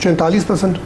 44%,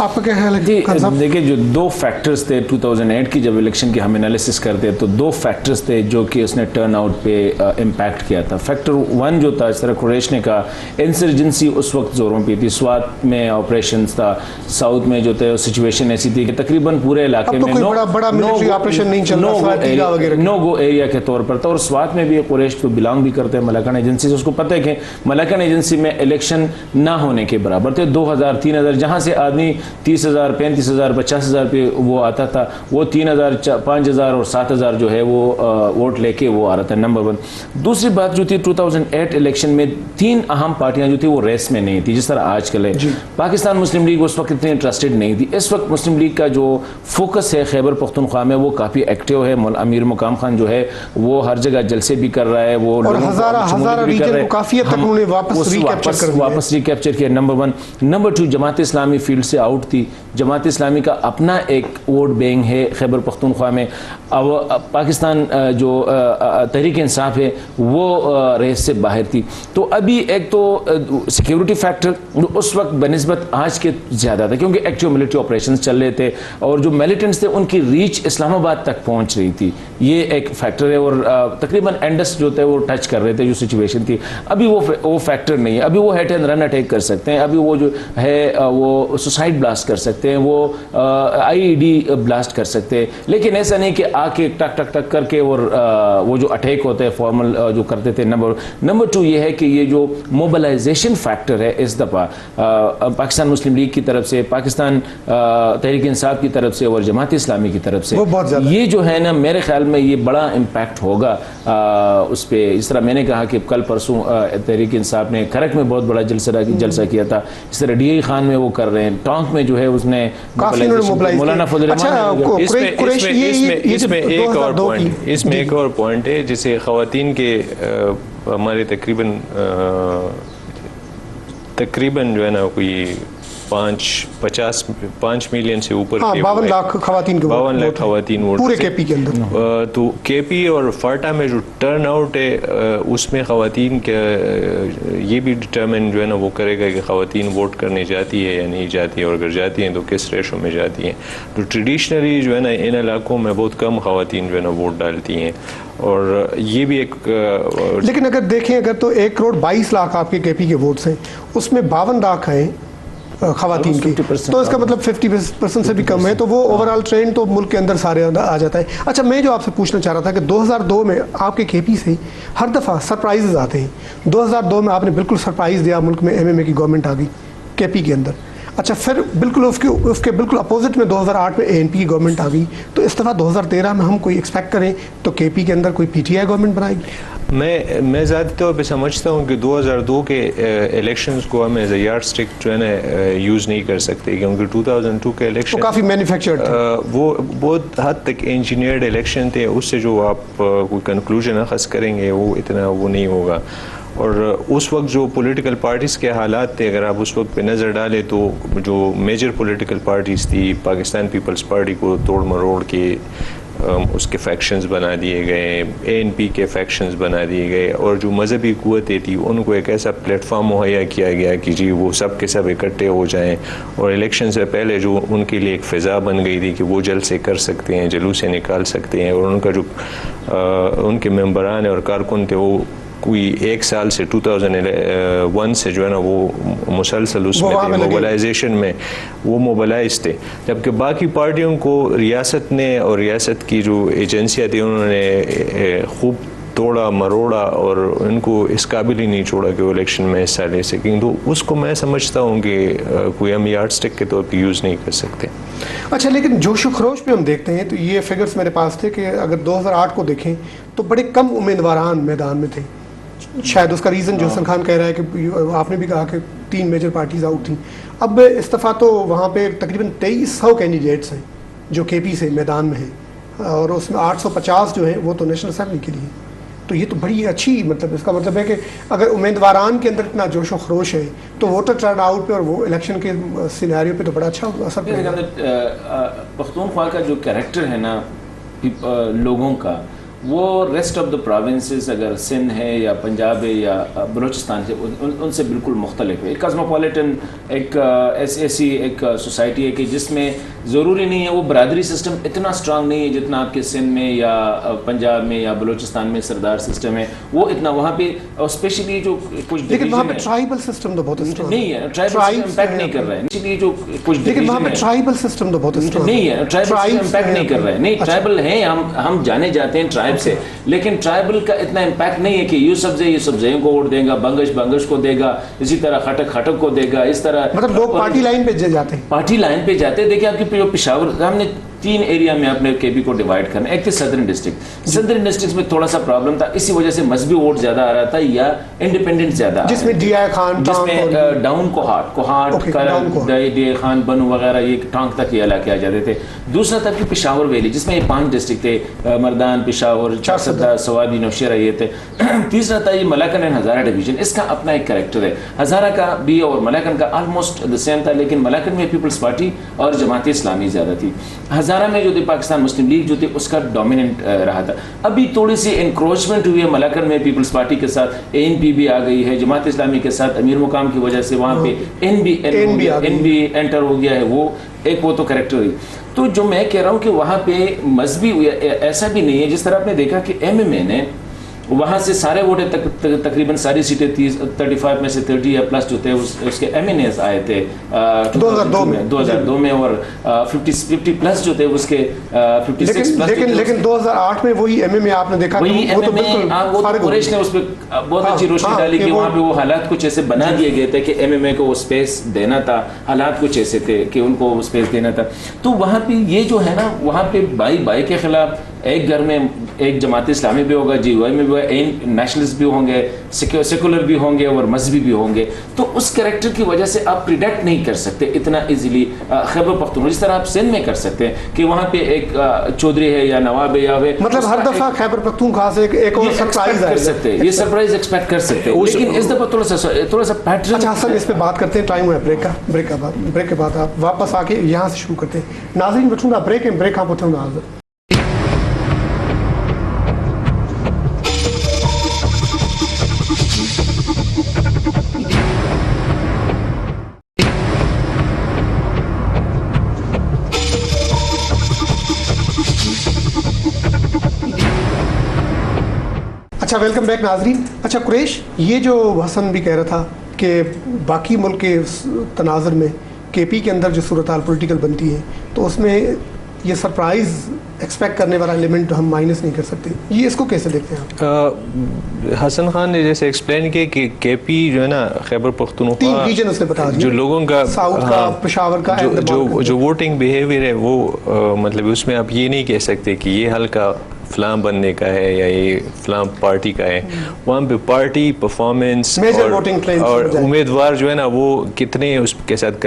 آپ کا کیا خیال ہے جی خان صاحب؟ دیکھیں جو دو فیکٹرز تھے 2008 کی جب الیکشن کی ہم انالیسس کرتے تو دو فیکٹرز تھے جو کہ اس نے ٹرن آؤٹ پہ امپیکٹ کیا تھا. فیکٹر 1 جو تھا، اس طرح قریش نے کہا، انسرجنسی اس وقت زوروں پہ تھی. سوات میں آپریشنز تھا، ساؤتھ میں جو تھا سچویشن ایسی تھی کہ تقریباً پورے علاقے میں بڑا ملٹری آپریشن نہیں چل رہا، نو گو ایریا کے طور پر تھا. اور سوات میں بھی قریش تو بلانگ بھی کرتے ہیں ملکن ایجنسی سے، اس کو پتہ ہے کہ ملکن ایجنسی میں الیکشن نہ ہونے کے برابر تھے. 2000 3000 جہاں سے آدمی 30,000 35,000 50,000 پہ وہ آتا تھا، وہ 3,000 5,000 اور 7,000 جو ہے وہ ووٹ لے کے وہ آ رہا تھا. نمبر 1. دوسری بات جو تھی 2008 الیکشن میں 3 اہم پارٹیاں جو تھی وہ ریس میں نہیں تھی جس طرح آج کل ہے. پاکستان مسلم لیگ اس وقت اتنی انٹرسٹڈ نہیں تھی. اس وقت مسلم لیگ کا جو فوکس ہے خیبر پختونخوا میں وہ کافی ایکٹیو ہے. امیر مقام خان جو ہے وہ ہر جگہ جلسے بھی کر رہا ہے، وہ ہزارہ ریجن کو کافی حد تک انہوں نے واپس ریکیپچر کیا. Number 1. Number 2 Jamaat Islami field سے آؤٹ تھی. جماعت اسلامی کا اپنا ایک ووٹ بینک ہے خیبر پختونخوا میں. پاکستان جو تحریک انصاف ہے وہ ریس سے باہر تھی. تو ابھی ایک تو سیکیورٹی فیکٹر اس وقت بنسبت آج کے زیادہ تھا کیونکہ ایکٹیو ملٹری آپریشنز چل رہے تھے اور جو میلیٹنٹس تھے ان کی ریچ اسلام آباد تک پہنچ رہی تھی. یہ ایک فیکٹر ہے. اور تقریباً اینڈس جو تھے وہ ٹچ کر رہے تھے جو سچویشن تھی. ابھی وہ فیکٹر نہیں ہے. ابھی وہ ہیٹ اینڈ رن اٹیک کر سکتے ہیں. ابھی وہ جو ہے وہ سوسائڈ بلاسٹ کر سکتے ہیں، وہ IED بلاسٹ کر سکتے ہیں. لیکن ایسا نہیں کہ آ کے ٹک ٹک ٹک کر کے اور وہ جو اٹیک ہوتے ہیں فارمل جو کرتے تھے. نمبر 2 یہ ہے کہ یہ جو موبلائزیشن فیکٹر ہے اس دفعہ پاکستان مسلم لیگ کی طرف سے، پاکستان تحریک انصاف کی طرف سے اور جماعت اسلامی کی طرف سے، یہ جو ہے نا میرے خیال میں یہ بڑا امپیکٹ ہوگا اس پہ. اس طرح میں نے کہا کہ کل پرسوں تحریک انصاف نے کھرک میں بہت بڑا جلسہ کیا تھا. اس طرح DI خان میں وہ کر رہے ہیں. ٹانک میں جو ہے اس نے مولانا فضل الرحمان. اس میں ایک اور پوائنٹ ہے جسے خواتین کے ہمارے تقریباً جو ہے نا کوئی 5 ملین سے اوپر 52 لاکھ خواتین ووٹ پورے KP کے اندر. تو KP اور فاٹا میں جو ٹرن آؤٹ ہے اس میں خواتین کا یہ بھی ڈٹرمن جو ہے نا وہ کرے گا کہ خواتین ووٹ کرنے جاتی ہے یا نہیں جاتی ہے، اور اگر جاتی ہیں تو کس ریشو میں جاتی ہیں. تو ٹریڈیشنلی جو ہے نا ان علاقوں میں بہت کم خواتین جو ہے نا ووٹ ڈالتی ہیں. اور یہ بھی ایک لیکن اگر دیکھیں اگر تو 1 کروڑ 22 لاکھ آپ کے KP کے ووٹس ہیں، اس میں 52 لاکھ ہیں خواتین کی، تو اس کا مطلب 50% سے بھی کم ہے. تو وہ اوورال ٹرینڈ تو ملک کے اندر سارے آ جاتا ہے. اچھا میں جو آپ سے پوچھنا چاہ رہا تھا کہ 2002 میں آپ کے KP سے ہر دفعہ سرپرائزز آتے ہیں. 2002 میں آپ نے بالکل سرپرائز دیا، ملک میں MMA کی گورنمنٹ آ گئی KP کے اندر. اچھا پھر بالکل اس کے بالکل اپوزٹ میں 2008 میں ANP کی گورنمنٹ آ گئی. تو اس دفعہ 2013 میں ہم کوئی ایکسپیکٹ کریں تو KP کے اندر کوئی PTI گورنمنٹ بنائے گی؟ میں ذاتی طور پہ سمجھتا ہوں کہ 2002 کے الیکشنز کو ہم ایز اے یارڈ اسٹک جو ہے نا یوز نہیں کر سکتے، کیونکہ 2002 کے الیکشن کافی مینوفیکچرڈ وہ بہت حد تک انجینئرڈ الیکشن تھے. اس سے جو آپ کوئی کنکلوژن اخذ کریں گے وہ اتنا وہ نہیں ہوگا. اور اس وقت جو پولیٹیکل پارٹیز کے حالات تھے اگر آپ اس وقت پہ نظر ڈالیں تو جو میجر پولیٹیکل پارٹیز تھی، پاکستان پیپلز پارٹی کو توڑ مروڑ کے اس کے فیکشنز بنا دیے گئے، ANP کے فیکشنز بنا دیے گئے، اور جو مذہبی قوتیں تھیں ان کو ایک ایسا پلیٹ فارم مہیا کیا گیا کہ جی وہ سب کے سب اکٹھے ہو جائیں. اور الیکشن سے پہلے جو ان کے لیے ایک فضا بن گئی تھی کہ وہ جلسے کر سکتے ہیں، جلوسیں نکال سکتے ہیں. اور ان کا جو ان کے ممبران اور کارکن تھے وہ کوئی 1 سال سے 2001 سے جو ہے نا وہ مسلسل اس میں تھے، موبلائزیشن میں وہ موبلائز تھے. جبکہ باقی پارٹیوں کو ریاست نے اور ریاست کی جو ایجنسیاں تھیں انہوں نے خوب توڑا مروڑا اور ان کو اس قابل ہی نہیں چھوڑا کہ وہ الیکشن میں حصہ لے سکیں. تو اس کو میں سمجھتا ہوں کہ کوئی ہم یارڈ اسٹک کے طور پہ یوز نہیں کر سکتے. اچھا لیکن جوش و خروش پہ ہم دیکھتے ہیں تو یہ فگرز میرے پاس تھے کہ اگر 2008 کو دیکھیں تو بڑے کم امیدواران میدان میں تھے. شاید اس کا ریزن جو حسن خان کہہ رہا ہے کہ آپ نے بھی کہا کہ 3 میجر پارٹیز آؤٹ تھیں. اب اس دفعہ تو وہاں پہ تقریباً 2300 کینڈیڈیٹس ہیں جو KP سے میدان میں ہیں، اور اس میں 850 جو ہیں وہ تو نیشنل اسمبلی کے لیے. تو یہ تو بڑی اچھی مطلب اس کا مطلب ہے کہ اگر امیدواران کے اندر اتنا جوش و خروش ہے تو ووٹر ٹرن آؤٹ پہ اور وہ الیکشن کے سینیریو پہ تو بڑا اچھا اثر پڑے گا. پختونخوا کا جو کیریکٹر ہے نا لوگوں کا، وہ ریسٹ آف دا پروونسز اگر سندھ ہے یا پنجاب ہے یا بلوچستان سے ان سے بالکل مختلف ہے. ایک کاسموپولیٹن ایک ایسی ایک سوسائٹی ہے کہ جس میں ضروری نہیں ہے وہ برادری سسٹم اتنا اسٹرانگ نہیں ہے جتنا آپ کے سندھ میں یا پنجاب میں یا بلوچستان میں سردار سسٹم ہے, وہ اتنا وہاں پہ اسپیشلی جو کچھ لیکن وہاں پہ ٹرائبل سسٹم تو بہت نہیں ہے, ٹرائبل امپیکٹ نہیں کر رہا ہے اسپیشلی جو کچھ, لیکن وہاں پہ ٹرائبل سسٹم تو بہت نہیں ہے, ٹرائبل امپیکٹ نہیں کر رہا ہے. نہیں, ٹرائبل ہیں, ہم جانے جاتے ہیں ٹرائب سے, لیکن ٹرائبل کا اتنا امپیکٹ نہیں ہے کہ یوسفزئی کو ووٹ دے گا, بنگش کو دے گا, اسی طرح خٹک کو دے گا, اس طرح مطلب لوگ پارٹی لائن پہ جاتے ہیں, پارٹی لائن پہ جاتے ہیں. دیکھیں آپ کی جو پشاور, ہم نے 3 ایریا میں اپنے کے پی کو ڈیوائڈ کرنا. ایک تھی صدرن ڈسٹرکٹ میں تھوڑا سا پرابلم تھا, اسی وجہ سے مذہبی ووٹ زیادہ آ رہا تھا یا انڈیپینڈنٹ زیادہ, جس میں ڈی آئی خان, جس میں down Kohat D I Khan بنو وغیرہ یہ ٹانک تک یہ علاقے آ جاتے تھے. دوسرا تھا کہ پشاور ویلی جس میں یہ 5 ڈسٹرکٹ تھے, مردان, پشاور, چارسدہ, سوابی, نوشیرہ یہ تھے. تیسرا تھا یہ ملاکن اینڈ ہزارہ ڈویژن, اس کا اپنا ایک کریکٹر ہے. ہزارہ کا بھی اور ملاکن کا آلموسٹ دا سیم تھا, لیکن ملاکن میں پیپلز پارٹی اور جماعت اسلامی زیادہ تھی. ہزارہ میں جو تھی پاکستان مسلم لیگ جو تھی اس کا ڈومیننٹ رہا تھا. ابھی تھوڑی سی انکروچمنٹ ہوئی ہے ملاکن میں پیپلز پارٹی کے ساتھ, ANP بھی آ گئی ہے, جماعت اسلامی کے ساتھ امیر مقام کی وجہ سے وہاں پہ این بھی انٹر ہو گیا ہے. وہ ایک وہ تو کریکٹر ہوئی. تو جو میں کہہ رہا ہوں کہ وہاں پہ مذہبی ایسا بھی نہیں ہے جس طرح آپ نے دیکھا کہ MMA نے وہاں سے سارے ووٹیں تقریباً ساری سیٹیں 35 میں سے 30 یا پلس جو تھے اس کے MNAs آئے تھے 2002 میں, اور 50 پلس جو تھے اس کے 56 پلس. لیکن 2008 میں وہی MMA آپ نے دیکھا, وہی MMA قریش نے اس پہ بہت اچھی روشنی ڈالی کہ وہاں پہ وہ حالات کچھ ایسے بنا دیے گئے تھے کہ MMA کو وہ اسپیس دینا تھا, حالات کچھ ایسے تھے کہ ان کو اسپیس دینا تھا. تو وہاں پہ یہ جو ہے نا, وہاں پہ بائی کے خلاف ایک گھر میں ایک جماعت اسلامی بھی ہوگا, GY میں بھی ہوگا, نیشنلسٹ بھی ہوں گے, سیکولر بھی ہوں گے اور مذہبی بھی ہوں گے. تو اس کریکٹر کی وجہ سے آپ پریڈکٹ نہیں کر سکتے اتنا ایزیلی خیبر پختونخوا جس طرح آپ سندھ میں کر سکتے ہیں کہ وہاں پہ ایک چودھری ہے یا نواب ہے یا مطلب ہر دفعہ خیبر پختونخوا سے ایک اور سرپرائز کر سکتے ہیں, یہ سرپرائز ایکسپیکٹ کر سکتے ہیں. لیکن اس دفعہ تھوڑا سا پیٹرن. اچھا حسن, اس پہ بات کرتے ہیں, ٹائم ہوا بریک کے بعد آپ واپس آ کے یہاں سے شروع کرتے ہیں. ناظرین بٹھوں گا بریک آپ ہوتے ہوں حاضر. اچھا ویلکم بیک ناظرین. اچھا قریش, یہ جو حسن بھی کہہ رہا تھا کہ باقی ملک کے تناظر میں KP کے اندر جو صورتحال پولیٹیکل بنتی ہے تو اس میں یہ سرپرائز ایکسپیکٹ کرنے والا ایلیمنٹ ہم مائنس نہیں کر سکتے, یہ اس کو کیسے دیکھتے ہیں آپ؟ حسن خان نے جیسے ایکسپلین کیا کہ KP جو ہے نا خیبر پختونخوا جو لوگوں کا ساؤتھ کا, پشاور کا, جو ووٹنگ بیہیویئر ہے وہ مطلب اس میں آپ یہ نہیں کہہ سکتے کہ یہ حلقہ فلاں بننے کا ہے یا یہ فلاں پارٹی کا ہے. وہاں پہ پارٹی پرفارمنس اور امیدوار جو ہے نا وہ کتنے اس کے ساتھ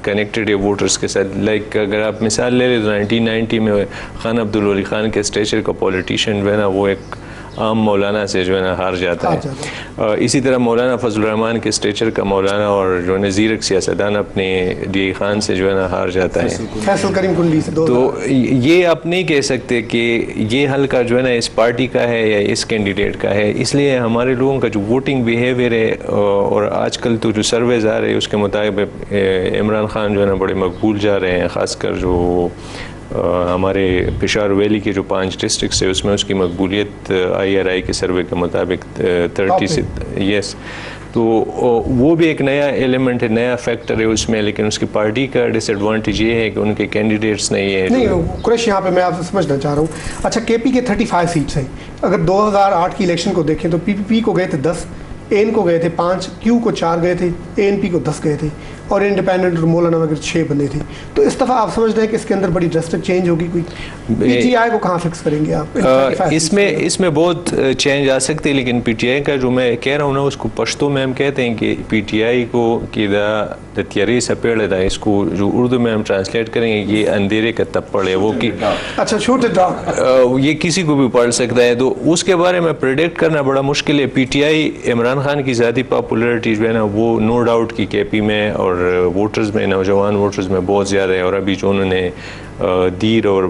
کنیکٹڈ ہے ووٹرز کے ساتھ. لائک اگر آپ مثال لے لیں تو 1990 میں خان عبدالولی خان کے اسٹیچر کا پولیٹیشین جو ہے نا وہ ایک عام مولانا سے جو ہے نا ہار جاتا ہے. اسی طرح مولانا فضل الرحمان کے اسٹیچر کا مولانا اور جو ہے نا زیرک سیاستدان اپنے DI خان سے جو ہے نا ہار جاتا ہے. فیصل کریم کنڈی سے. تو یہ آپ نہیں کہہ سکتے کہ یہ حلقہ جو ہے نا اس پارٹی کا ہے یا اس کینڈیڈیٹ کا ہے. اس لیے ہمارے لوگوں کا جو ووٹنگ بیہیویئر ہے اور آج کل تو جو سرویز آ رہے ہیں اس کے مطابق عمران خان جو ہے نا بڑے مقبول جا رہے ہیں. خاص کر جو ہمارے پشاور ویلی کے جو 5 ڈسٹرکٹس ہیں اس میں اس کی مقبولیت IRI کے سروے کے مطابق 30 سے یس. تو وہ بھی ایک نیا ایلیمنٹ ہے, نیا فیکٹر ہے اس میں. لیکن اس کی پارٹی کا ڈس ایڈوانٹیج یہ ہے کہ ان کے کینڈیڈیٹس نہیں ہیں. نہیں قریش, یہاں پہ میں آپ سے سمجھنا چاہ رہا ہوں. اچھا KP کے 35 سیٹس ہیں. اگر 2008 کی الیکشن کو دیکھیں تو PPP کو گئے تھے 10, AN کو گئے تھے 5, Q کو 4 گئے تھے, ANP کو 10 گئے تھے اور انڈیپینڈنٹ اور مولانا وغیرہ 6 بندے تھے. تو اس دفعہ آپ سمجھ رہے ہیں کہ اس کے اندر بڑی ڈرسٹک چینج ہوگی کوئی؟ PTI کو کہاں فکس کریں گے آپ؟ اس میں بہت چینج آ سکتی ہے, لیکن PTI کا جو میں کہہ رہا ہوں نا اس کو پشتو میں ہم کہتے ہیں کہ PTI کو کہ دا تیاری سپیڑ ہے. اس کو جو اردو میں ہم ٹرانسلیٹ کریں گے یہ اندھیرے کا تپڑ ہے. وہ کہ اچھا چھوٹے ڈاگ یہ کسی کو بھی پڑھ سکتا ہے. تو اس کے بارے میں پریڈکٹ کرنا بڑا مشکل ہے. PTI عمران خان کی ذاتی پاپولرٹی جو ہے نا وہ نو ڈاؤٹ کی KP میں اور ووٹرز میں, نوجوان ووٹرز میں بہت زیادہ ہے. اور ابھی جو انہوں نے دیر اور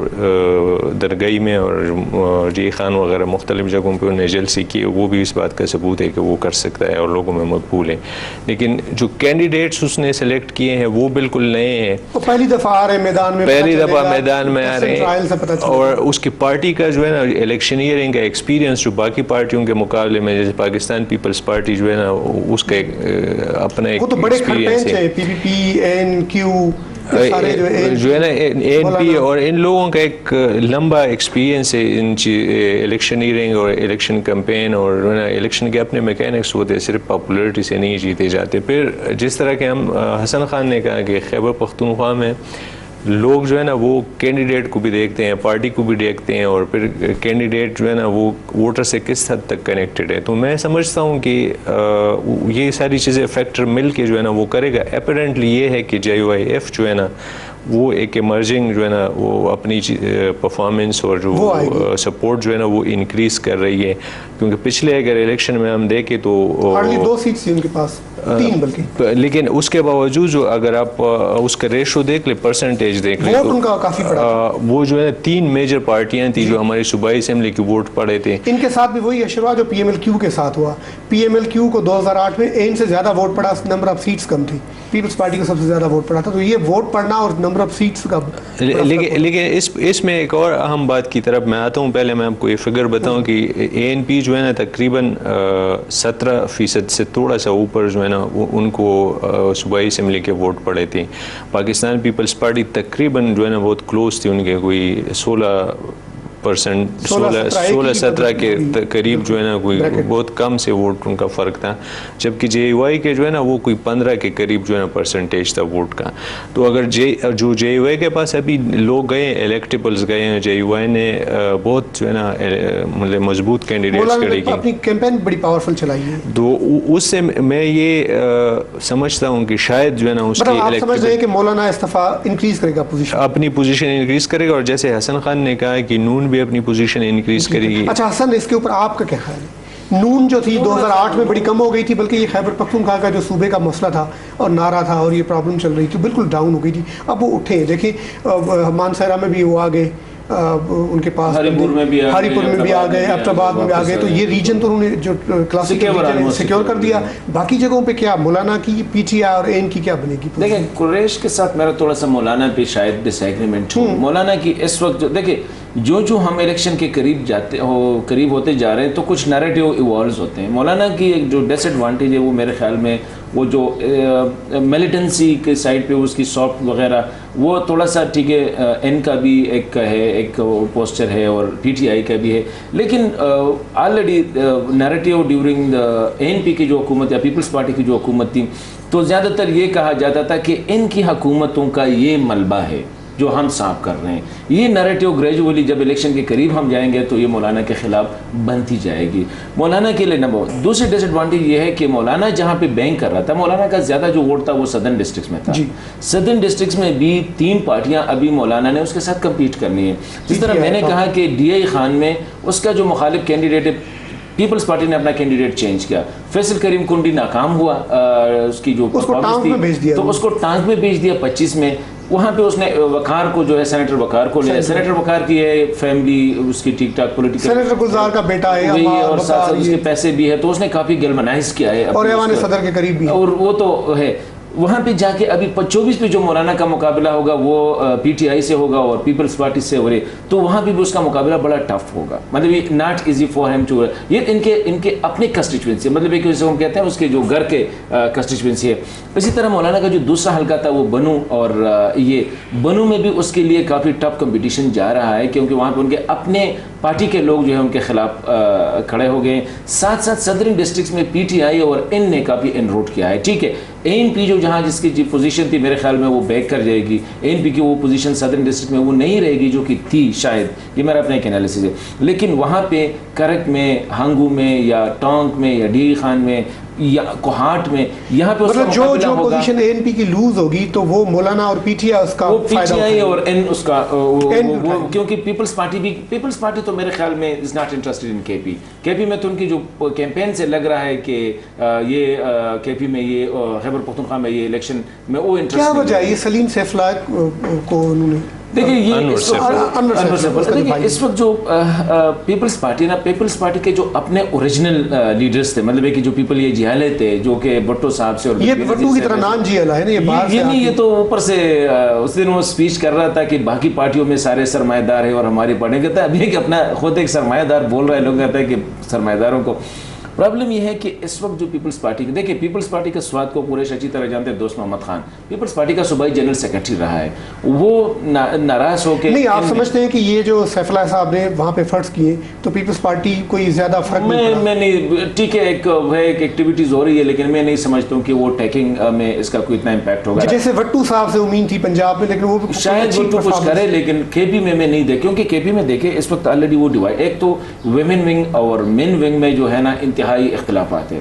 درگاہی میں اور جی خان وغیرہ مختلف جگہوں پہ انہیں جلسے کی، وہ بھی اس بات کا ثبوت ہے کہ وہ کر سکتا ہے اور لوگوں میں مقبول ہے. لیکن جو کینڈیڈیٹس اس نے سلیکٹ کیے ہیں وہ بالکل نئے ہیں، وہ پہلی دفعہ آ رہے ہیں میدان میں، پہلی دفعہ میدان میں آ رہے ہیں، اور اس کی پارٹی کا جو ہے نا الیکشنئرنگ کا ایکسپیرینس جو باقی پارٹیوں کے مقابلے میں، جیسے پاکستان پیپلز پارٹی جو ہے نا اس کا اپنا ایک ایکسپیرینس ہے. پی پی پی، این کیو جو ہے نا این پی اور ان لوگوں کا ایک لمبا ایکسپیرینس ہے ان الیکشنئرنگ اور الیکشن کمپین، اور الیکشن کے اپنے میکینکس ہوتے ہیں، صرف پاپولرٹی سے نہیں جیتے جاتے. پھر جس طرح کہ ہم حسن خان نے کہا کہ خیبر پختونخوا میں لوگ جو ہے نا وہ کینڈیڈیٹ کو بھی دیکھتے ہیں، پارٹی کو بھی دیکھتے ہیں، اور پھر کینڈیڈیٹ جو ہے نا وہ ووٹر سے کس حد تک کنیکٹڈ ہے. تو میں سمجھتا ہوں کہ یہ ساری چیزیں فیکٹر مل کے جو ہے نا وہ کرے گا. اپیرنٹلی یہ ہے کہ JYF جو ہے نا وہ ایک ایمرجنگ جو ہے نا وہ اپنی پرفارمنس اور جو سپورٹ جو ہے نا وہ انکریز کر رہی ہے، کیونکہ پچھلے اگر الیکشن میں ہم دیکھیں تو 2 سیٹس تھی ان کے پاس، 3 بلکہ، لیکن اس کے باوجود جو اگر آپ اس کا ریشو دیکھ لیں، پرسنٹیج دیکھ لیں، ووٹ ان کا کافی بڑا، وہ جو ہے 3 میجر پارٹیاں تھیں جو ہماری صوبائی اسمبلی کے ووٹ پڑے تھے. ان کے ساتھ بھی وہی اشروا جو PMLQ کے ساتھ ہوا. PMLQ کو 2008 میں این سے زیادہ ووٹ پڑا، نمبر آف سیٹس کم تھی. پیپلز پارٹی کو سب سے زیادہ ووٹ پڑا تھا. تو یہ ووٹ پڑنا اور نمبر آف سیٹس کا، لیکن اس میں ایک اور اہم بات کی طرف میں آتا ہوں. پہلے میں آپ کو یہ فگر بتاؤں کہ ANP جو ہے نا تقریباً 17% سے تھوڑا سا اوپر جو ہے نا ان کو صوبائی اسمبلی کے ووٹ پڑے تھے. پاکستان پیپلز پارٹی تقریباً جو ہے نا بہت کلوز تھی، ان کے کوئی 16-17 کے قریب جو ہے نا کوئی بہت کم سے ووٹ ان کا فرق تھا، جبکہ JY کے جو ہے نا وہ کوئی 15 کے قریب جو ہے نا پرسنٹیج تھا ووٹ کا. تو اگر جو JY کے پاس ابھی لوگ گئے ہیں، الیکٹیبلز گئے ہیں، JY نے بہت جو ہے نا مطلب مضبوط کینڈیڈیٹس کھڑے کی، اپنی کیمپین بڑی پاورفل چلائی ہے. تو اس سے میں یہ سمجھتا ہوں کہ شاید جو ہے نا اس کی آپ سمجھ رہے ہیں کہ مولانا استعفیٰ انکریز کرے گا پوزیشن، اپنی پوزیشن انکریز کرے گا، اور جیسے حسن خان نے کہا کہ نون بھی اپنی پوزیشن انکریز کرے گی. اچھا حسن، اس کے اوپر آپ کا کیا خیال ہے؟ نون جو تھی 2008 میں بڑی کم ہو گئی تھی، بلکہ یہ خیبر پختونخوا کا جو صوبے کا مسئلہ تھا اور نعرہ تھا اور یہ پرابلم چل رہی تھی، بالکل ڈاؤن ہو گئی تھی. اب وہ اٹھے، دیکھیں مانسہرہ میں بھی وہ آ گئے، ان کے پاس ہری پور میں بھی آ گئے، ایبٹ آباد میں بھی آ گئے. تو یہ ریجن تو انہوں نے جو کلاسیکل سیکیور کر دیا. باقی جگہوں پہ کیا مولانا کی PTI اور این کی کیا بنے گی؟ دیکھیں قریش کے ساتھ میرا تھوڑا سا مولانا پہ شاید ڈس ایگریمنٹ ہو. مولانا کی اس وقت دیکھیں جو ہم الیکشن کے قریب ہوتے جا رہے ہیں تو کچھ نیریٹیو ایوالوز ہوتے ہیں. مولانا کی ایک جو ڈس ایڈوانٹیج ہے وہ میرے خیال میں وہ جو ملیٹنسی کے سائڈ پہ اس کی سافٹ وغیرہ وہ تھوڑا سا ٹھیک ہے، این کا بھی ایک ہے، ایک پوسچر ہے، اور PTI کا بھی ہے. لیکن آلریڈی نیریٹیو ڈیورنگ ANP کی جو حکومت یا پیپلز پارٹی کی جو حکومت تھی تو زیادہ تر یہ کہا جاتا تھا کہ ان کی حکومتوں کا یہ ملبہ ہے جو ہم صاف کر رہے ہیں. یہ نیریٹیو گریجولی جب الیکشن کے قریب ہم جائیں گے تو یہ مولانا کے خلاف بنتی جائے گی. مولانا کے لیے دوسری ڈس ایڈوانٹیج یہ ہے کہ مولانا جہاں پہ بینک کر رہا تھا، مولانا کا زیادہ جو ووٹ تھا وہ سدرن ڈسٹرکٹس میں تھا. سدرن ڈسٹرکٹس میں بھی 3 پارٹیاں ابھی مولانا نے اس کے ساتھ کمپیٹ کرنی ہے. جس طرح میں نے کہا کہ DI خان میں اس کا جو مخالف کینڈیڈیٹ ہے، پیپلز پارٹی نے اپنا کینڈیڈیٹ چینج کیا. فیصل کریم کنڈی ناکام ہوا، اس کی جو پرفارمنس تھی تو اس کو ٹانک میں بھیج دیا 25 میں. وہاں پہ اس نے وقار کو جو ہے سینیٹر وقار کو لیا. سینیٹر وقار کی ہے فیملی اس کی ٹھیک ٹھاک پولیٹیکل، سینیٹر گلزار کا بیٹا ہے اور ساتھ ساتھ اس کے پیسے بھی ہے، تو اس نے کافی گیلمنائز کیا ہے اور ایوان صدر کے قریب بھی، اور وہ تو ہے. وہاں پہ جا کے ابھی 24 پہ جو مولانا کا مقابلہ ہوگا وہ PTI سے ہوگا اور پیپلز پارٹی سے ہو رہی، تو وہاں پہ بھی اس کا مقابلہ بڑا ٹف ہوگا. مطلب یہ not easy for him to, یہ ان کے اپنے کنسٹیچوئنسی، مطلب ایک جیسے ہم کہتے ہیں اس کے جو گھر کے کنسٹیچوئنسی ہے. اسی طرح مولانا کا جو دوسرا حلقہ تھا وہ بنو، اور یہ بنو میں بھی اس کے لیے کافی ٹف کمپٹیشن جا رہا ہے، کیونکہ وہاں پہ ان کے اپنے پارٹی کے لوگ جو ہیں ان کے خلاف کھڑے ہو گئے. ساتھ ساتھ صدرن ڈسٹرکٹس میں PTI اور ان نے کافی انروٹ کیا ہے. ٹھیک ہے، ANP جو جہاں جس کی پوزیشن تھی میرے خیال میں وہ بیک کر جائے گی. ANP کی وہ پوزیشن صدرن ڈسٹرکٹ میں وہ نہیں رہے گی جو کہ تھی شاید، یہ میرا اپنا ایک انالیسس ہے. لیکن وہاں پہ کرک میں، ہانگو میں یا ٹانک میں یا DI خان میں یا کوہاٹ میں، یہاں پہ مطلب جو پوزیشن ANP کی لوز ہوگی تو وہ مولانا اور PTI اس کا PTI اور این اس کا، کیونکہ پیپلز پارٹی تو میرے خیال میں is not interested in KP میں تو ان کی جو کیمپین سے لگ رہا ہے کہ یہ KP میں یہ خیبر پختونخوا میں یہ الیکشن میں وہ انٹرسٹ. کیا وجہ ہے یہ سلیم سیف اللہ کو انہوں نے دیکھیے یہ انور صاحب، دیکھیے اس وقت جو پیپلز پارٹی نا، پیپلز پارٹی کے جو اپنے اوریجنل لیڈرز تھے، مطلب ہے کہ جو پیپل یہ جی ایل اے تھے، جو کہ بھٹو صاحب سے، اور یہ بھٹو کی طرح نان جی ایل ہے نا، یہ باہر سے نہیں، یہ تو اوپر سے اس دن وہ اسپیچ کر رہا تھا کہ باقی پارٹیوں میں سارے سرمایہ دار ہیں اور ہماری پارٹی کہتا ہے ابھی کہ اپنا خود ایک سرمایہ دار بول رہا ہے، لوگ کہتا ہے کہ سرمایہ داروں کو پرابلم یہ ہے کہ اس وقت جو پیپلز پارٹی کے، دیکھیں پیپلز پارٹی کے سواد کو قریش اچھی طرح جانتے ہیں، دوست محمد خان پیپلز پارٹی کا صوبائی جنرل سیکرٹری رہا ہے، وہ ناراض ہو کے نہیں، آپ سمجھتے ہیں کہ یہ جو سیف اللہ صاحب نے وہاں پہ فرض کیے تو پیپلز پارٹی کوئی زیادہ فرق میں نہیں، ٹھیک ہے ایک ایکٹیویٹیز ہو رہی ہے، لیکن میں نہیں سمجھتا ہوں کہ وہ ٹیکنگ میں اس کا کوئی اتنا امپیکٹ ہوگا، جیسے بھٹو صاحب سے امید تھی پنجاب میں، لیکن وہ شاید بھٹو کچھ کرے، لیکن کے پی میں نہیں دیکھ، کیونکہ کے پی میں دیکھیں اس وقت آلریڈی وہ ڈیوائڈ، ایک تو ویمن ونگ اور مین ونگ میں جو ہے نا انتہائی اختلافات ہے،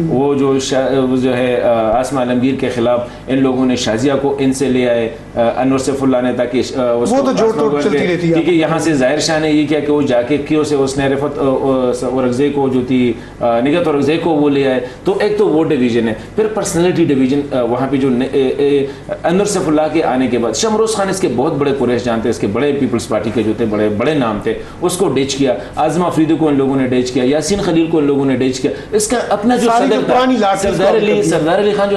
وہ جو ہے آسمہ عالمگیر کے خلاف ان لوگوں نے شازیہ کو ان سے لے آئے، انور سیف اللہ نے، تاکہ وہ تو جوڑ توڑ چلتی رہتی ہے، کیونکہ یہاں سے ظاہر شاہ نے یہ کیا کہ وہ جا کے کیوں سے اس نے رفت اورگزے کو جو تھی نگہت اورگزے کو وہ لے آئے، تو ایک تو وہ ڈویژن ہے، پھر پرسنالٹی ڈویژن وہاں پہ جو انور سیف اللہ کے آنے کے بعد شمروز خان اس کے بہت بڑے قریش جانتے، اس کے بڑے پیپلز پارٹی کے جو تھے بڑے بڑے نام تھے، اس کو ڈیچ کیا، اعظم افریدی کو ان لوگوں نے ڈیچ کیا، یاسین خلیل کو ان لوگوں نے ڈیچ کیا، اس کا اپنا جو سردار علی خان جو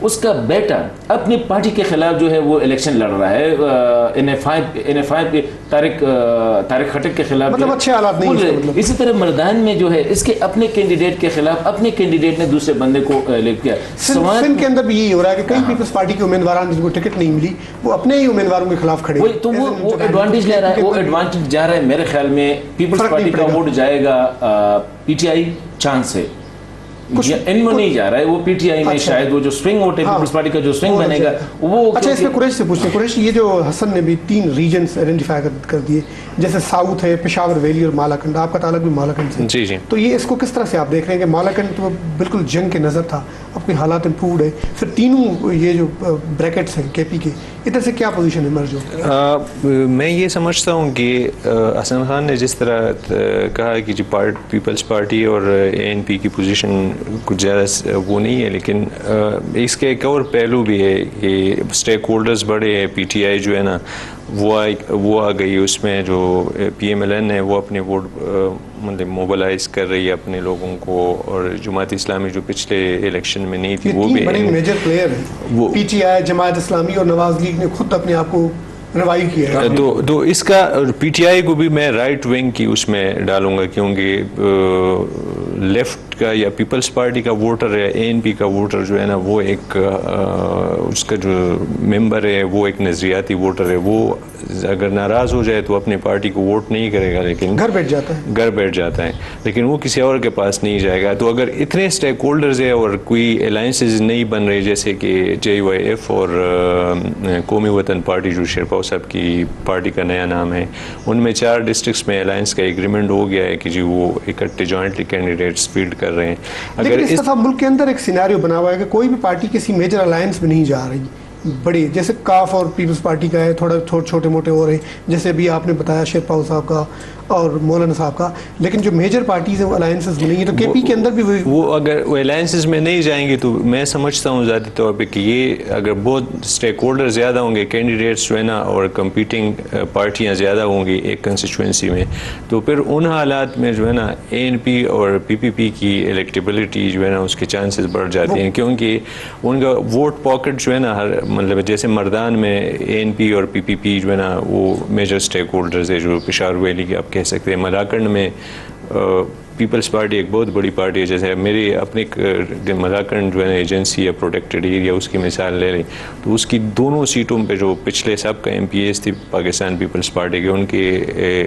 اس کا بیٹا اپنی پارٹی کے خلاف جو ہے وہ الیکشن لڑ رہا ہے، NF5 کے طارق خٹک کے خلاف، مطلب اچھے حالات نہیں۔ اسی طرح مردان میں جو ہے اس کے اپنے کینڈیڈیٹ کے خلاف اپنے کینڈیڈیٹ نے دوسرے بندے کو لیپ کیا، سندھ کے اندر بھی یہی ہو رہا ہے کہ کئی پیپلز پارٹی کے امیدواران جن کو ٹکٹ نہیں ملی وہ اپنے ہی امیدواروں کے خلاف کھڑے ہیں، تو وہ ایڈوانٹیج لے رہا ہے، وہ ایڈوانٹیج جا رہا ہے، میرے خیال میں پیپلز پارٹی کا ووٹ جائے گا پی ٹی آئی چانس ہے، ان میں نہیں جا رہا ہے، وہ پی ٹی آئی میں شاید وہ جو سوئنگ ووٹ ہے پیپلز پارٹی کا جو سوئنگ بنے گا وہ۔ اچھا، اس میں قریش سے پوچھتے ہیں، قریش یہ جو حسن نے بھی 3 ریجنز آئیڈینٹیفائی کر دیے، جیسے ساؤتھ ہے، پشاور ویلی اور مالاکنڈ، آپ کا تعلق بھی مالاکنڈ سے، جی جی، تو یہ اس کو کس طرح سے آپ دیکھ رہے ہیں کہ مالاکنڈ تو بالکل جنگ کے نظر تھا، اب کوئی حالات امپرووڈ ہے، پھر تینوں یہ جو بریکٹس ہیں کے پی کے، ادھر سے کیا پوزیشن ہے مرج ہو؟ میں یہ سمجھتا ہوں کہ حسن خان نے جس طرح کہا کہ پیپلز پارٹی اور ANP کی پوزیشن کچھ زیادہ وہ نہیں ہے، لیکن اس کے ایک اور پہلو بھی ہے کہ اسٹیک ہولڈرز بڑے ہیں، پی ٹی آئی جو ہے نا وہ آ گئی، اس میں جو PMLN ہے وہ اپنے ووٹ مطلب موبلائز کر رہی ہے اپنے لوگوں کو، اور جماعت اسلامی جو پچھلے الیکشن میں نہیں تھی وہ بھی بڑے میجر پلیئر ہیں، P T I, Jamaat Islami اور نواز لیگ نے خود اپنے آپ کو روائی کیا ہے، تو اس کا پی ٹی آئی کو بھی میں رائٹ ونگ کی اس میں ڈالوں گا، کیونکہ لیفٹ کا یا پیپلز پارٹی کا ووٹر ہے، ANP کا ووٹر جو ہے نا وہ ایک اس کا جو ممبر ہے وہ ایک نظریاتی ووٹر ہے، وہ اگر ناراض ہو جائے تو اپنی پارٹی کو ووٹ نہیں کرے گا، لیکن گھر بیٹھ جاتا ہے، لیکن وہ کسی اور کے پاس نہیں جائے گا۔ تو اگر اتنے اسٹیک ہولڈرز ہیں اور کوئی الائنسز نہیں بن رہی، جیسے کہ JYF اور قومی وطن پارٹی جو شیرپاؤ صاحب کی پارٹی کا نیا نام ہے، ان میں 4 ڈسٹرکٹس میں الائنس کا ایگریمنٹ ہو گیا ہے کہ جی وہ اکٹھے جوائنٹلی کینڈیڈیٹس فیلڈ کر رہے ہیں۔ لیکن اس دفعہ ملک کے اندر ایک سینیریو بنا ہوا ہے کہ کوئی بھی پارٹی کسی میجر الائنس میں نہیں جا رہی، بڑی جیسے کاف اور پیپلز پارٹی کا ہے، تھوڑا چھوٹے موٹے اور ہیں، جیسے ابھی آپ نے بتایا شیرپاؤ صاحب کا اور مولانا صاحب کا، لیکن جو میجر پارٹیز ہیں وہ الائنسز میں نہیں ہیں، تو کے پی کے اندر بھی وہ اگر وہ الائنسز میں نہیں جائیں گے تو میں سمجھتا ہوں ذاتی طور پہ کہ یہ اگر بہت اسٹیک ہولڈر زیادہ ہوں گے، کینڈیڈیٹس جو ہے نا اور کمپیٹنگ پارٹیاں زیادہ ہوں گی ایک کنسٹیچوئنسی میں، تو پھر ان حالات میں جو ہے نا ANP اور PPP کی الیکٹیبلٹی جو ہے نا اس کے چانسز بڑھ جاتے ہیں، کیونکہ ان کا ووٹ پاکٹ جو ہے نا ہر مطلب جیسے مردان میں ANP اور PPP جو ہے نا وہ میجر اسٹیک ہولڈرز ہے، جو پشاور ویلی کے آپ کہہ سکتے ہیں، ملاکنڈ میں پیپلز پارٹی ایک بہت بڑی پارٹی ہے، جیسے میری اپنی ملاکنڈ جو ہے نا ایجنسی یا پروٹیکٹڈ ایریا اس کی مثال لے لیں تو اس کی دونوں سیٹوں پہ جو پچھلے سب کا MPAs تھی پاکستان پیپلز پارٹی کے، ان کے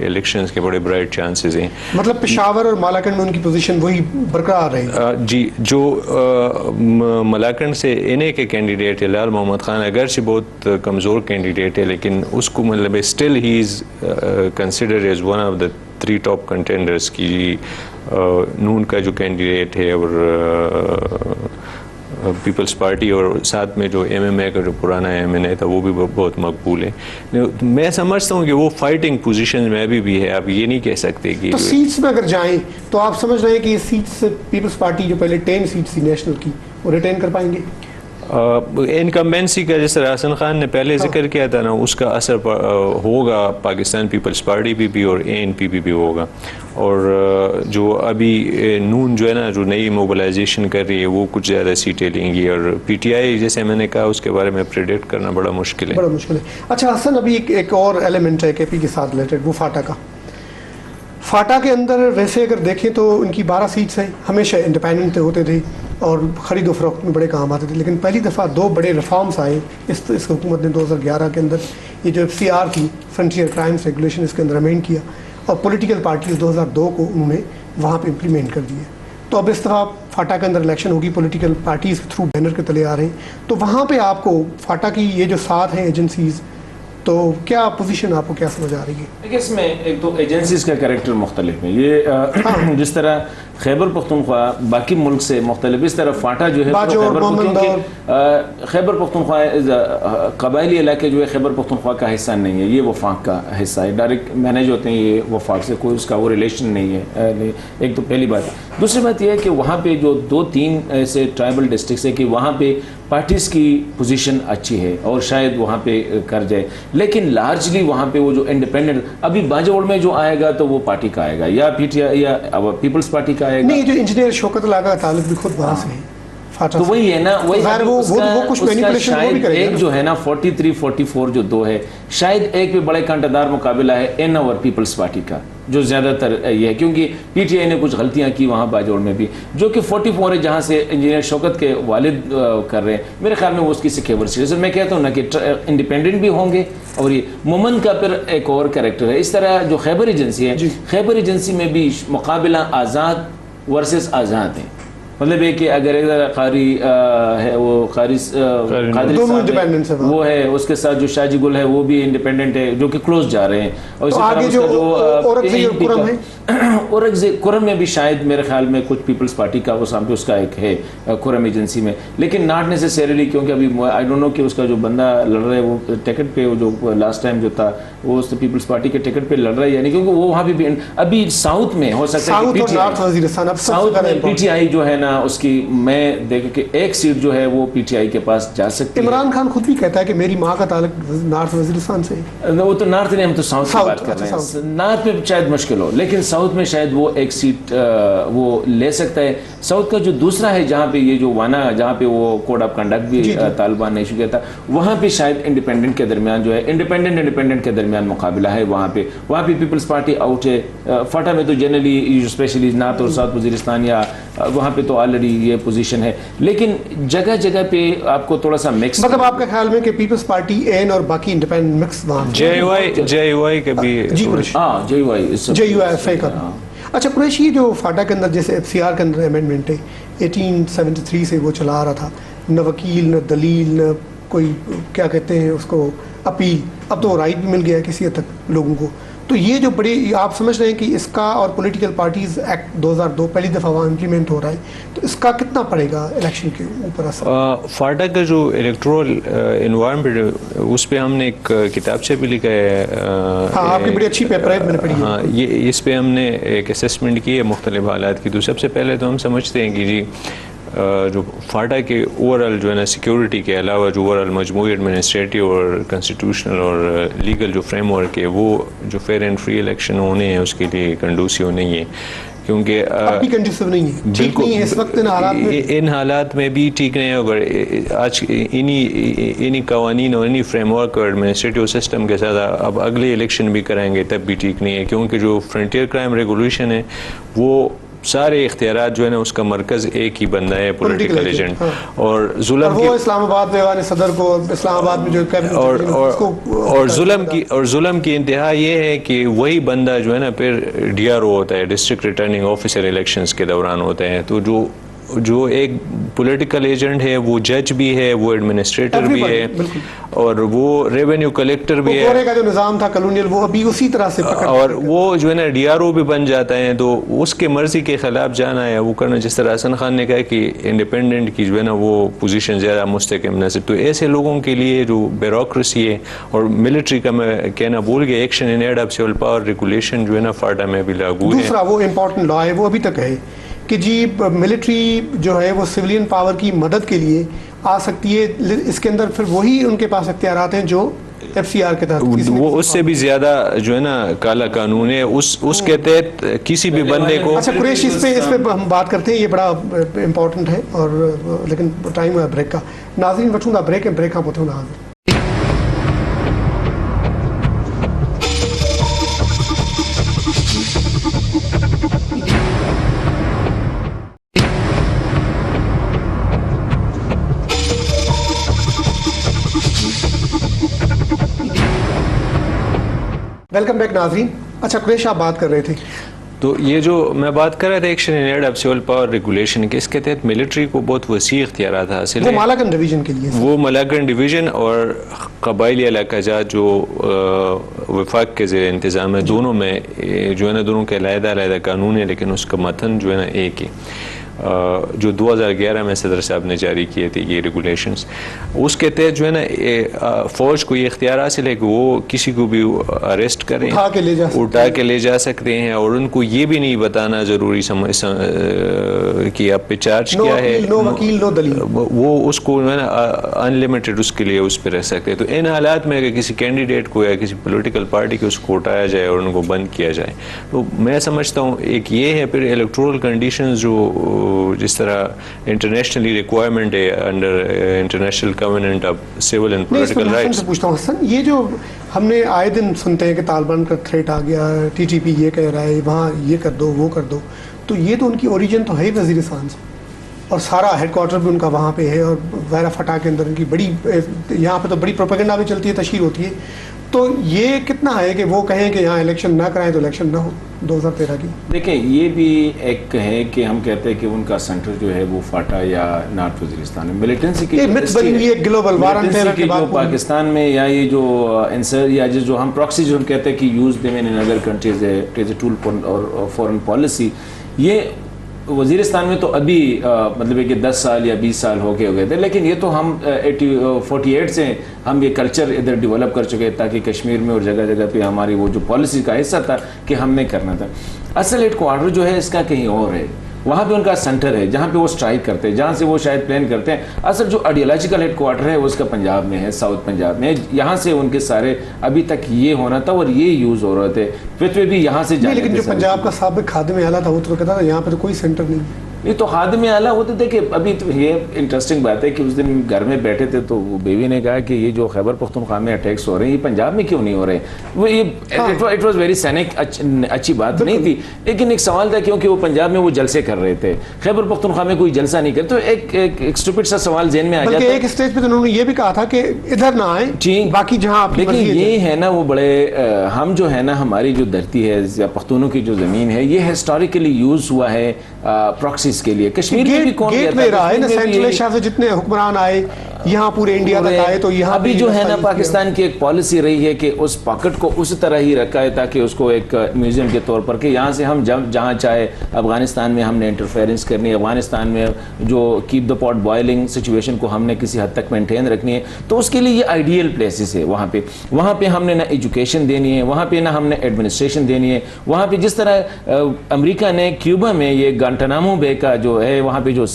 الیکشنز کے بڑے برائٹ چانسز ہیں، مطلب پشاور اور ملاکنڈ میں ان کی پوزیشن وہی برقرار رہے جی۔ جو ملاکنڈ سے NA کے کینڈیڈیٹ ہے لال محمد خان، اگرچہ بہت کمزور کینڈیڈیٹ ہے، لیکن اس کو مطلب still he is consider as one of the 3 top contenders کی نون کا جو کینڈیڈیٹ ہے اور پیپلز پارٹی اور ساتھ میں جو MMA کا جو پرانا MNA تھا وہ بھی بہت مقبول ہے۔ میں سمجھتا ہوں کہ وہ فائٹنگ پوزیشن میں بھی ہے، آپ یہ نہیں کہہ سکتے کہ تو سیٹس میں اگر جائیں تو آپ سمجھ رہے ہیں کہ یہ سیٹس پیپلز پارٹی جو پہلے 10 سیٹس تھی نیشنل کی وہ ریٹین کر پائیں گے؟ انکمبینسی کا جس طرح حسن خان نے پہلے ذکر کیا تھا نا، اس کا اثر ہوگا پاکستان پیپلز پارٹی پہ بھی اور ANP پہ بھی ہوگا. اور جو ابھی نون جو ہے نا جو نئی موبلائزیشن کر رہی ہے وہ کچھ زیادہ سیٹیں لیں گی، اور PTI جیسے میں نے کہا اس کے بارے میں پریڈکٹ کرنا بڑا مشکل ہے. اچھا حسن، ابھی ایک اور ایلیمنٹ ہے KP کے ساتھ ریلیٹڈ، وہ فاٹا کا. فاٹا کے اندر ویسے اگر دیکھیں تو ان کی 12 سیٹس ہیں، ہمیشہ انڈیپینڈنٹ ہوتے تھے اور خرید و فروخت میں بڑے کام آتے تھے، لیکن پہلی دفعہ 2 بڑے ریفارمز آئے اس حکومت نے 2011 کے اندر. یہ جو FCR تھی، فرنٹیئر کرائمز ریگولیشن، اس کے اندر امینڈ کیا اور پولیٹیکل پارٹیز 2002 کو انہوں نے وہاں پہ امپلیمنٹ کر دیے. تو اب اس دفعہ فاٹا کے اندر الیکشن ہوگی، پولیٹیکل پارٹیز تھرو بینر کے تلے آ رہے ہیں، تو وہاں پہ آپ کو فاٹا کی یہ جو 7 ہیں ایجنسیز، تو کیا پوزیشن آپ کو کیا سمجھ آ رہی ہے؟ دیکھیں اس میں ایک تو ایجنسیز کا کریکٹر مختلف ہے. یہ جس طرح خیبر پختونخوا باقی ملک سے مختلف، اس طرح فاٹا جو ہے خیبر پختونخوا قبائلی علاقے جو ہے خیبر پختونخوا کا حصہ نہیں ہے، یہ وفاق کا حصہ ہے، ڈائریکٹ مینیج ہوتے ہیں یہ وفاق سے، کوئی اس کا وہ ریلیشن نہیں ہے. ایک تو پہلی بات. دوسری بات یہ ہے کہ وہاں پہ جو 2-3 ایسے ٹرائبل ڈسٹرکٹس ہے کہ وہاں پہ پارٹیز کی پوزیشن اچھی ہے اور شاید وہاں پہ کر جائے، لیکن لارجلی وہاں پہ وہ جو انڈیپینڈنٹ ابھی باجوڑ میں جو آئے گا تو وہ پارٹی کا آئے گا یا PTI یا پیپلز پارٹی کا آئے گا. نہیں، جو انجینئر شوکت اللہ کا تعلق بھی خود وہاں سے ہے، تو وہی ہے نا، وہی ایک جو ہے نا 43-44 جو 2 ہے، شاید ایک پہ بڑے کانٹا دار مقابلہ ہے ان اور پیپلز پارٹی کا جو زیادہ تر یہ ہے، کیونکہ PTI نے کچھ غلطیاں کی وہاں باجوڑ میں بھی، جو کہ 44 ہے جہاں سے انجینئر شوکت کے والد کر رہے ہیں. میرے خیال میں وہ اس کی سکیور سیریز. میں کہتا ہوں نا کہ انڈیپینڈنٹ بھی ہوں گے، اور یہ مومن کا پھر ایک اور کریکٹر ہے. اس طرح جو خیبر ایجنسی ہے، خیبر ایجنسی میں بھی مقابلہ آزاد ورسز آزاد ہیں. مطلب ہے کہ اگر قاری ہے وہ قادری صاحب وہ ہے، اس کے ساتھ جو شاجی گل ہے وہ بھی انڈیپینڈنٹ ہے جو کہ کلوز جا رہے ہیں. اور اسی طرح اس کا جو اورگزی کرم میں بھی شاید میرے خیال میں کچھ پیپلز پارٹی کا وہ سامنے اس کا ایک ہے کرم ایجنسی میں، لیکن ناٹ نیسیسریلی، کیونکہ ابھی آئی ڈونٹ نو کہ اس کا جو بندہ لڑ رہا ہے وہ ٹکٹ پہ جو لاسٹ ٹائم جو تھا وہ اس پیپلز پارٹی کے ٹکٹ پہ لڑ رہا ہے، یعنی کیونکہ وہ وہاں بھی ابھی ساؤتھ میں ہو سکتا ہے ساؤتھ میں PTI جو ہے نا اس کی میں دیکھ کہ ایک سیٹ جو ہے وہ PTI کے پاس جا سکتی ہے. عمران خان خود بھی کہتا ہے کہ میری ماں کا تعلق نارتھ وزیرستان سے ہے. وہ تو نارتھ نہیں، ہم تو ساؤتھ کی بات کر رہے ہیں. نارتھ میں شاید مشکل ہو، لیکن ساؤتھ میں شاید وہ ایک سیٹ وہ لے سکتا ہے. ساؤتھ کا جو دوسرا ہے جہاں پہ یہ جو وانا جہاں پہ وہ کوڈ آف کنڈکٹ بھی طالبان نے ایشو کیا تھا، وہاں پہ شاید انڈیپینڈنٹ کے درمیان جو ہے انڈیپینڈنٹ کے درمیان مقابلہ ہے. وہاں پہ پیپلز پارٹی آؤٹ ہے. فاٹا میں تو جنرلی اسپیشلی نارتھ اور ساؤتھ وزیرستان یا وہاں پہ تو آلریڈی یہ پوزیشن ہے، لیکن جگہ جگہ پہ آپ کو تھوڑا سا مکس. مطلب آپ کا خیال میں کہ پیپلز پارٹی این اور باقی انڈیپینڈنٹ مکس وہاں JUI کے بھی JUI کا. اچھا قریش، یہ جو فاٹا کے اندر جیسے FCR کے اندر امینڈمنٹ ہے 1873 سے وہ چلا آ رہا تھا، نہ وکیل نہ دلیل نہ کوئی کیا کہتے ہیں اس کو اپیل، اب تو رائٹ بھی مل گیا ہے کسی حد تک لوگوں کو. تو یہ جو بڑی آپ سمجھ رہے ہیں کہ اس کا اور پولیٹیکل پارٹیز ایکٹ 2002 پہلی دفعہ وہاں امپلیمنٹ ہو رہا ہے، تو اس کا کتنا پڑے گا الیکشن کے اوپر اثر؟ فاٹا کا جو الیکٹورل انوائرمنٹ اس پہ ہم نے ایک کتاب سے بھی لکھا ہے. ہاں، آپ کی بڑی اچھی پیپر ہے، میں نے پڑھی. ہاں، یہ اس پہ ہم نے ایک اسیسمنٹ کی ہے مختلف حالات کی. تو سب سے پہلے تو ہم سمجھتے ہیں کہ جی جو فاٹا کے اوورآل جو ہے نا سیکیورٹی کے علاوہ جو اوورآل مجموعی ایڈمنسٹریٹو اور کنسٹیٹیوشنل اور لیگل جو فریم ورک ہے وہ جو فیئر اینڈ فری الیکشن ہونے ہیں اس کے لیے کنڈوسیو نہیں ہے، کیونکہ بالکل ان حالات میں بھی ٹھیک نہیں ہوگا. آج انہی قوانین اور انہی فریم ورک اور ایڈمنسٹریٹو سسٹم کے ساتھ اب اگلے الیکشن بھی کریں گے تب بھی ٹھیک نہیں ہے، کیونکہ جو فرنٹیئر کرائم ریگولیشن ہے وہ سارے اختیارات جو ہے نا اس کا مرکز ایک ہی بندہ ہے، پولیٹیکل ایجنٹ. اور ظلم کی اسلام آباد میں صدر کو اسلام آباد میں جو اور ظلم کی انتہا یہ ہے کہ وہی بندہ جو ہے نا پھر DRO ہوتا ہے، ڈسٹرکٹ ریٹرننگ آفیسر الیکشنز کے دوران ہوتے ہیں. تو جو ایک پولیٹیکل ایجنٹ ہے وہ جج بھی ہے، وہ ایڈمنسٹریٹر بھی ہے، اور وہ ریونیو کلیکٹر بھی ہے. کا جو نظام تھا کلونیل وہ ابھی اسی طرح سے اور وہ جو ہے نا DRO بھی بن جاتا ہے. تو اس کے مرضی کے خلاف جانا ہے وہ کرنا. جس طرح حسن خان نے کہا کہ انڈیپینڈنٹ کی جو ہے نا وہ پوزیشن زیادہ مستحکم نصب، تو ایسے لوگوں کے لیے جو بیوروکریسی ہے اور ملٹری کا میں کہنا بھول گیا، action in aid of civil power regulation جو ہے نا فاٹا میں بھی لاگو ہے. دوسرا وہ امپورٹنٹ لا ہے وہ ابھی تک ہے کہ جی ملٹری جو ہے وہ سویلین پاور کی مدد کے لیے آ سکتی ہے. اس کے اندر پھر وہی ان کے پاس اختیارات ہیں جو ایف سی آر کے تحت وہ اس سے بھی زیادہ جو ہے نا کالا قانون ہے. اس کے تحت کسی بھی بندے کو. اچھا قریش اس پہ ہم بات کرتے ہیں, یہ بڑا امپورٹنٹ ہے. اور لیکن ٹائم ہے بریک کا. ناظرین وٹھوں دا بریک ہے, بریک ہاں پوتھوں حاضر. ویلکم بیک ناظرین. اچھا قریش آپ بات کر رہے تھے. تو یہ جو میں بات کر رہا تھا action in aid of civil power regulation کے, اس کے تحت ملٹری کو بہت وسیع اختیارات حاصل ہیں. وہ مالاکنڈ ڈویژن کے لیے, وہ مالاکنڈ ڈویژن اور قبائلی علاقہ جات جو وفاق کے زیر انتظام ہے, دونوں میں جو ہے نا دونوں کے علیحدہ علیحدہ قانون ہے, لیکن اس کا متن جو ہے نا ایک ہی, جو 2011 میں صدر صاحب نے جاری کیے تھے یہ ریگولیشنز. اس کے تحت جو ہے نا فوج کو یہ اختیار حاصل ہے کہ وہ کسی کو بھی اریسٹ کریں, اٹھا کے لے جا سکتے ہیں, اور ان کو یہ بھی نہیں بتانا ضروری کہ آپ پہ چارج کیا ہے. وہ اس کو جو ہے نا ان لمیٹڈ اس کے لیے اس پہ رہ سکتے ہیں. تو ان حالات میں اگر کسی کینڈیڈیٹ کو یا کسی پولیٹیکل پارٹی کو اس کو اٹھایا جائے اور ان کو بند کیا جائے, تو میں سمجھتا ہوں ایک یہ ہے. پھر الیکٹورل کنڈیشنز جو جس طرح انٹرنیشنلی ریکوائرمنٹ ہے under international covenant of civil and political rights. پوچھتا ہوں حسن, یہ جو ہم نے آئے دن سنتے ہیں کہ طالبان کا تھریٹ آ گیا, ٹی ٹی پی یہ کہہ رہا ہے وہاں یہ کر دو وہ کر دو, تو یہ تو ان کی اوریجن تو ہے ہی وزیرستان سے, اور سارا ہیڈ کوارٹر بھی ان کا وہاں پہ ہے, اور ویرا فتح کے اندر ان کی بڑی, یہاں پہ تو بڑی پروپیگنڈا بھی چلتی ہے, تشہیر ہوتی ہے. تو یہ کتنا ہے کہ وہ کہیں کہ یہاں الیکشن نہ کرائیں تو الیکشن نہ ہو 2013 کی. دیکھیں یہ بھی ایک ہے کہ ہم کہتے ہیں کہ ان کا سینٹر جو ہے وہ فاٹا یا نارتھ وزیرستان ہے. ملیٹنسی کی گلوبل وارن جو پاکستان میں یا یہ جو انسر یا جو ہم پراکسی جو ہم کہتے ہیں کہ use them in other countries as a tool اور فورن پالیسی, یہ وزیرستان میں تو ابھی مطلب ہے کہ 10 سال یا 20 سال ہو گئے تھے, لیکن یہ تو ہم 48 سے ہم یہ کلچر ادھر ڈیولپ کر چکے تاکہ کشمیر میں اور جگہ جگہ پہ ہماری وہ جو پالیسی کا حصہ تھا کہ ہم نے کرنا تھا. اصل ہیڈ کوارٹر جو ہے اس کا کہیں اور ہے, وہاں پہ ان کا سینٹر ہے جہاں پہ وہ اسٹرائک کرتے ہیں, جہاں سے وہ شاید پلان کرتے ہیں. اصل جو آئیڈیالوجیکل ہیڈ کوارٹر ہے وہ اس کا پنجاب میں ہے, ساؤتھ پنجاب میں. یہاں سے ان کے سارے ابھی تک یہ ہونا تھا اور یہ یوز ہو رہے تھے, پھر بھی یہاں سے جانے. لیکن جو پنجاب کا سابق خادم اعلیٰ تھا وہ تو کہتا تھا یہاں پہ تو کوئی سینٹر نہیں ہے. یہ تو خادم اعلیٰ ہوتے تھے کہ ابھی تو یہ انٹرسٹنگ بات ہے کہ اس دن گھر میں بیٹھے تھے تو وہ بیوی نے کہا کہ یہ جو خیبر پختونخوا میں اٹیکس ہو رہے ہیں یہ پنجاب میں کیوں نہیں ہو رہے. وہ اٹ واز ویری سینک, اچھی بات نہیں تھی, لیکن ایک سوال تھا کیونکہ وہ پنجاب میں وہ جلسے کر رہے تھے, خیبر پختونخوا میں کوئی جلسہ نہیں کرتے. تو ایک اسٹوپڈ سا سوال ذہن میں آ جاتا ہے. ایک اسٹیج پہ تو انہوں نے یہ بھی کہا تھا کہ ادھر نہ آئیں جی باقی جہاں آپ. لیکن یہ ہے نا وہ بڑے ہم جو ہے نا ہماری جو دھرتی ہے یا پختونوں کی جو زمین ہے یہ ہسٹوریکلی یوز ہوا ہے پراکسیز کے لیے. کشمیر گیٹ وے رہا ہے نا, سینٹرل ایشیا سے جتنے حکمران آئے یہاں پورے انڈیا تک آئے, تو یہاں ابھی جو ہے نا پاکستان کی ایک پالیسی رہی ہے کہ اس پاکٹ کو اس طرح ہی رکھا ہے تاکہ اس کو ایک میوزیم کے طور پر کہ یہاں سے ہم جہاں چاہے. افغانستان میں ہم نے انٹرفیئرنس کرنی ہے, افغانستان میں جو کیپ دا پاٹ بوائلنگ سچویشن کو ہم نے کسی حد تک مینٹین رکھنی ہے, تو اس کے لیے یہ آئیڈیل پلیسز ہے. وہاں پہ ہم نے نہ ایجوکیشن دینی ہے, وہاں پہ نہ ہم نے ایڈمنسٹریشن دینی ہے. وہاں پہ جس طرح امریکہ نے کیوبا میں یہ گانٹانامو بے کا جو ہے وہاں پہ جو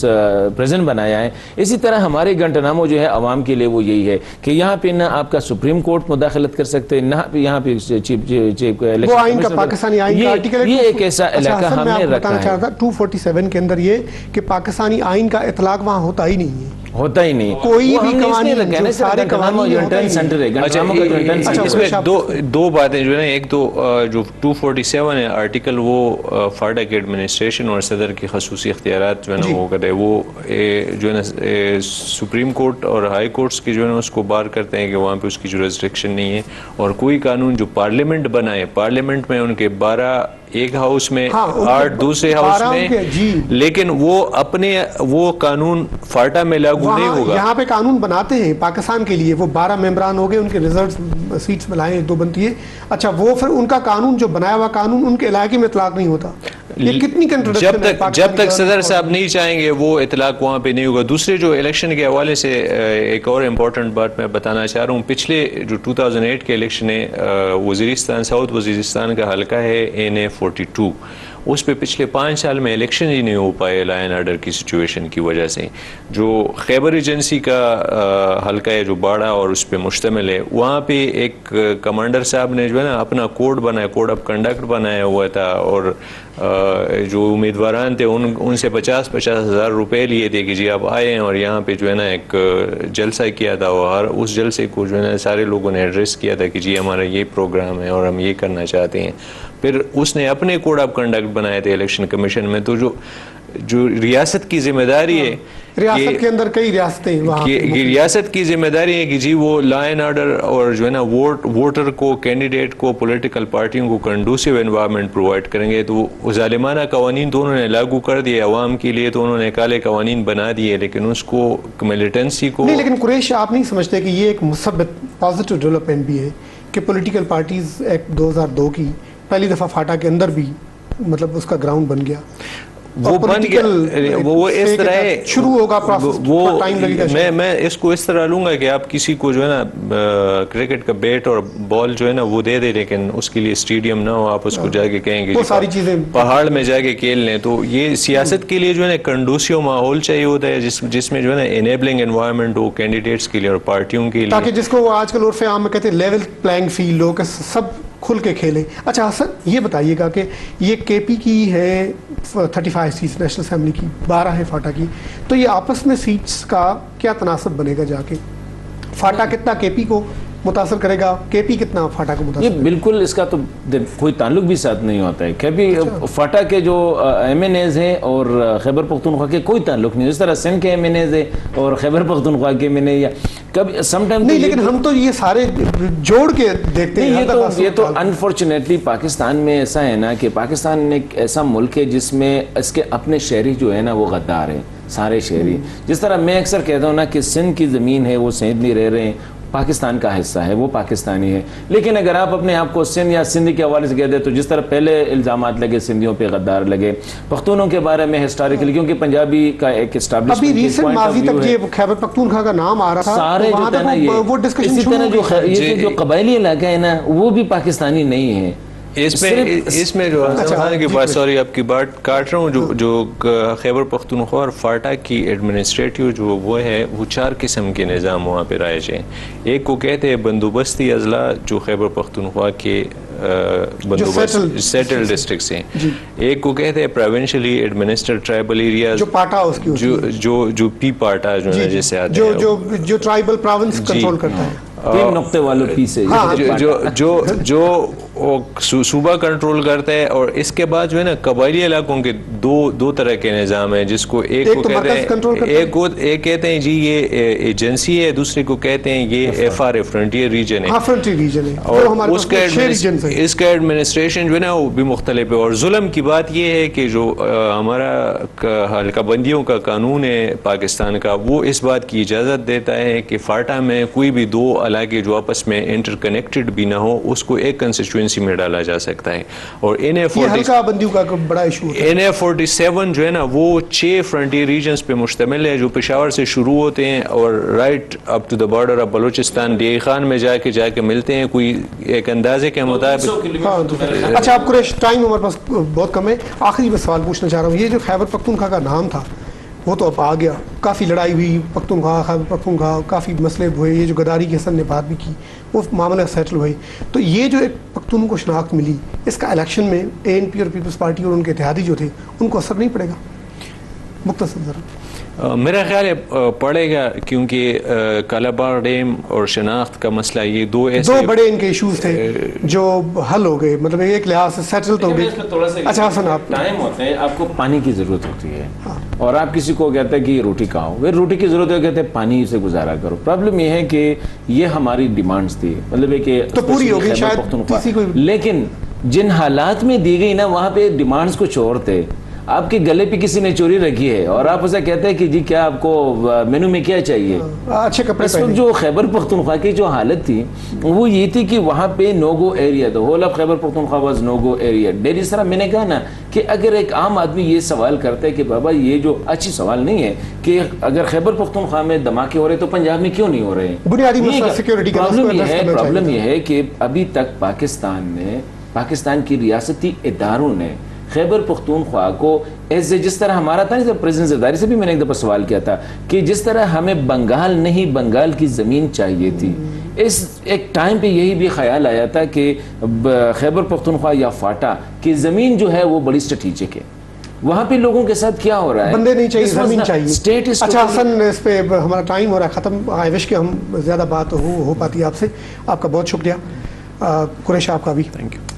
پریزن بنایا ہے, اسی طرح ہمارے گانٹانامو جو ہے عوام کے لیے وہ یہی ہے کہ یہاں پہ نہ آپ کا سپریم کورٹ مداخلت کر سکتے, نہ یہاں پہ چیف وہ آئین کا پاکستانی آئین کا آرٹیکل, یہ ایک ایسا علاقہ ہم نے رکھا ہے. 247 کے اندر یہ کہ پاکستانی آئین کا اطلاق وہاں ہوتا ہی نہیں ہے, ہوتا ہی نہیں. کوئی بھی قوانین سارے قوانین سینٹر ہے. اس میں دو باتیں جو ہے نا, ایک تو جو 247 ہے آرٹیکل وہ فاٹا کے ایڈمنسٹریشن اور صدر کی خصوصی اختیارات جو ہے نا وہ کرتے ہیں, وہ جو ہے نا سپریم کورٹ اور ہائی کورٹس کی جو ہے نا اس کو بار کرتے ہیں کہ وہاں پہ اس کی جورسڈکشن نہیں ہے. اور کوئی قانون جو پارلیمنٹ بنائے, پارلیمنٹ میں ان کے 12 ایک ہاؤس میں 8 دوسرے ہاؤس میں, لیکن وہ قانون فاٹا میں لاگو نہیں ہوگا. یہاں پہ قانون بناتے ہیں پاکستان کے لیے, وہ 12 ممبران ہو گئے, ان کے ریزلٹ سیٹس میں لائیں 2 بنتی ہے. اچھا وہ پھر ان کا قانون جو بنایا ہوا قانون ان کے علاقے میں اطلاق نہیں ہوتا. یہ کتنی کنٹرڈکشن ہے. جب تک صدر صاحب نہیں چاہیں گے وہ اطلاق وہاں پہ نہیں ہوگا. دوسرے جو الیکشن کے حوالے سے ایک اور امپورٹنٹ بات میں بتانا چاہ رہا ہوں, پچھلے جو 2008 کے الیکشن ہے وزیرستان, ساؤتھ وزیرستان کا حلقہ ہے NA 42, اس پہ پچھلے 5 سال میں الیکشن ہی نہیں ہو پائے لا اینڈ آرڈر کی سچویشن کی وجہ سے. جو خیبر ایجنسی کا حلقہ ہے جو باڑہ اور اس پہ مشتمل ہے, وہاں پہ ایک کمانڈر صاحب نے جو ہے نا اپنا کوڈ بنایا, کوڈ آف کنڈکٹ بنایا ہوا تھا, اور جو امیدواران تھے ان سے 50,000 ہزار روپے لیے تھے کہ جی آپ آئے ہیں اور یہاں پہ جو ہے نا ایک جلسہ کیا تھا, اور اس جلسے کو جو ہے نا سارے لوگوں نے ایڈریس کیا تھا کہ جی ہمارا یہ پروگرام ہے اور ہم یہ کرنا چاہتے ہیں. پھر اس نے اپنے کوڈ آف کنڈکٹ بنائے تھے الیکشن کمیشن میں. تو جو ریاست کی ذمہ داری ہے, ریاست کے اندر کئی ریاستیں وہاں ریاست کی ذمہ داری ہے کہ جی وہ لا اینڈ آرڈر اور جو ہے نا ووٹر کو, کینڈیڈیٹ کو, پولیٹیکل پارٹیوں کو کنڈوسیو انوائرمنٹ پرووائڈ کریں گے. تو ظالمانہ قوانین تو انہوں نے لاگو کر دیے عوام کے لیے, تو انہوں نے کالے قوانین بنا دیے, لیکن اس کو ملیٹنسی کو نہیں. لیکن قریش آپ نہیں سمجھتے کہ یہ ایک مثبت پازیٹیو ڈیولپمنٹ بھی ہے کہ پولیٹیکل پارٹیز ایکٹ 2002 کی پہلی دفعہ فاٹا کے اندر بھی مطلب اس کا گراؤنڈ بن گیا, وہ بن گیا, وہ اس طرح ہے شروع ہوگا پروسیس, وہ ٹائم لگے گا. میں اس کو اس طرح لوں گا کہ آپ کسی کو جو ہے نا کرکٹ کا بیٹ اور بال جو ہے نا وہ دے دے, لیکن اس کے لیے اسٹیڈیم نہ ہو, آپ اس کو جا کے کہیں گے وہ ساری چیزیں پہاڑ میں جا کے کھیل لیں. تو یہ سیاست کے لیے جو ہے نا کنڈوسیو ماحول چاہیے ہوتا ہے, جس میں جو ہے نا انیبلنگ انوائرمنٹ ہو کینڈیڈیٹس کے لیے اور پارٹیوں کے لیے, تاکہ جس کو آج کل عرف عام میں کہتے ہیں لیول پلینگ فیلڈ ہو کہ سب کھل کے کھیلیں. اچھا حسن یہ بتائیے گا کہ یہ کے پی کی ہے 35 سیٹس, نیشنل اسمبلی کی 12 ہے فاٹا کی, تو یہ آپس میں سیٹس کا کیا تناسب بنے گا جا کے؟ فاٹا کتنا کے پی کو متاثر کرے گا, کے پی کتنا فاٹا کو متاثر؟ یہ بالکل اس کا تو کوئی تعلق بھی ساتھ نہیں ہوتا ہے. کبھی فاٹا کے جو ایم این ایز ہیں اور خیبر پختونخوا کے کوئی تعلق نہیں, اس طرح سندھ کے ایم این ایز ہیں اور خیبر پختونخوا کے ایم این اے, یا کبھی سم ٹائم نہیں, لیکن ہم تو یہ سارے جوڑ کے دیکھتے ہیں. یہ تو انفارچونیٹلی پاکستان میں ایسا ہے نا کہ پاکستان ایک ایسا ملک ہے جس میں اس کے اپنے شہری جو ہے نا وہ غدار ہیں, سارے شہری. جس طرح میں اکثر کہتا ہوں نا کہ سندھ کی زمین ہے وہ سندھ نہیں رہ رہے ہیں, پاکستان کا حصہ ہے, وہ پاکستانی ہے. لیکن اگر آپ اپنے آپ کو سندھ یا سندھ کے حوالے سے کہہ دیں تو جس طرح پہلے الزامات لگے سندھیوں پہ غدار لگے, پختونوں کے بارے میں ہسٹوریکلی, کیونکہ پنجابی کا ایک اسٹیبلشمنٹ ابھی ریسنٹ ماضی تک یہ خیبر پختونخوا کا نام آ رہا تھا, سارے جو تھا نا اسی طرح جو قبائلی علاقہ ہے نا وہ بھی پاکستانی نہیں ہے. اس میں جو خان کی بات, سوری آپ کی بات کاٹ رہا ہوں, جو خیبر پختونخوا اور فاٹا کی ایڈمنسٹریٹیو جو وہ ہے, وہ 4 قسم کے نظام وہاں پہ رائج ہیں. ایک کو کہتے ہیں بندوبستی اضلاع جو خیبر پختونخوا کے بندوبست سیٹل ڈسٹرکٹس ہیں. ایک کو کہتے ہیں پروونشلی ایڈمنسٹرڈ ٹرائبل ایریاز, جو پاٹا اس کی جو پی پاٹا جو ہے جیسے آتے ہیں, جو ٹرائبل پروونس کنٹرول کرتا ہے, 3 نقطے والوں پی سے جو صوبہ کنٹرول کرتا ہے. اور اس کے بعد جو ہے نا قبائلی علاقوں کے دو طرح کے نظام ہیں, جس کو ایک کو کہتے ہیں, ایک کہتے ہیں جی یہ ایجنسی ہے, دوسرے کو کہتے ہیں یہ F R A frontier region ہے, اور اس کا ایڈمنسٹریشن جو ہے نا وہ بھی مختلف ہے. اور ظلم کی بات یہ ہے کہ جو ہمارا حلقہ بندیوں کا قانون ہے پاکستان کا, وہ اس بات کی اجازت دیتا ہے کہ فاٹا میں کوئی بھی 2 علاقے جو آپس میں انٹر کنیکٹڈ بھی نہ ہو اس کو ایک کنسٹیچوئنسی میں ڈالا جا سکتا ہے. اور این اے 47 جو ہے نا وہ 6 فرنٹیئر ریجنز پہ مشتمل ہے, جو پشاور سے شروع ہوتے ہیں اور right up to the border of Balochistan D Khan میں جا کے ملتے ہیں. کوئی ایک اندازے کے مطابق. اچھا آپ قریش, ٹائم ہمارے پاس بہت کم ہے, آخری میں سوال پوچھنا چاہ رہا ہوں. یہ جو خیبر پختونخوا کا نام تھا وہ تو اب آ گیا, کافی لڑائی ہوئی پختونخوا خیبر پختونخوا, کافی مسئلے ہوئے, یہ جو غداری کی حسن نے بات بھی کی وہ معاملہ سیٹل ہوئی. تو یہ جو ایک پختونوں کو شناخت ملی, اس کا الیکشن میں اے این پی اور پیپلز پارٹی اور ان کے اتحادی جو تھے ان کو اثر نہیں پڑے گا؟ مختصر ذرا. میرا خیال ہے پڑے گا, کیونکہ کالابار ڈیم اور شناخت کا مسئلہ یہ 2 بڑے ان کے ایشوز تھے جو حل ہو گئے, مطلب ایک لحاظ سے سیٹل تو ہو گئے. اچھا حسن, آپ ٹائم ہوتا ہے, آپ کو پانی کی ضرورت ہوتی ہے, اور آپ کسی کو کہتے ہیں کہ روٹی کھاؤ, وہ روٹی کی ضرورت ہے, کہتے ہیں پانی سے گزارا کرو. پرابلم یہ ہے کہ یہ ہماری ڈیمانڈز تھی, مطلب ہے کہ تو پوری ہو گئی شاید, لیکن جن حالات میں دی گئی نا وہاں پہ ڈیمانڈز کچھ اور تھے. آپ کے گلے پہ کسی نے چوری رکھی ہے اور آپ اسے کہتے ہیں کہ جی کیا آپ کو مینو میں کیا چاہیے, اچھے کپڑے. اس وقت جو خیبر پختونخوا کی جو حالت تھی وہ یہ تھی کہ وہاں پہ نو گو ایریا تھا, whole of Khyber Pakhtunkhwa was no go area. جس طرح میں نے کہا نا کہ اگر ایک عام آدمی یہ سوال کرتا ہے کہ بابا یہ جو اچھی سوال نہیں ہے کہ اگر خیبر پختونخوا میں دھماکے ہو رہے تو پنجاب میں کیوں نہیں ہو رہے ہیں. بنیادی مسئلہ سیکیورٹی کا پرابلم یہ ہے کہ ابھی تک پاکستان کی ریاستی اداروں نے خیبر پختونخوا کو جس طرح ہمارا تھا، پریزیڈنٹ زرداری سے بھی میں نے ایک دفعہ سوال کیا تھا کہ جس طرح ہمیں بنگال نہیں بنگال کی زمین چاہیے تھی، اس ایک ٹائم پہ یہی بھی خیال آیا تھا کہ خیبر پختونخوا یا فاٹا کی زمین جو ہے وہ بڑی اسٹریٹجک ہے، وہاں پہ لوگوں کے ساتھ کیا ہو رہا ہے، بندے نہیں چاہیے، زمین چاہیے. اچھا حسن، اس پہ ہمارا ٹائم ہو رہا ہے ختم. آئی وش کہ ہم زیادہ بات ہو پاتی آپ سے. آپ کا بہت شکریہ. قریش آپ کا بھی تھینک یو.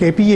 KP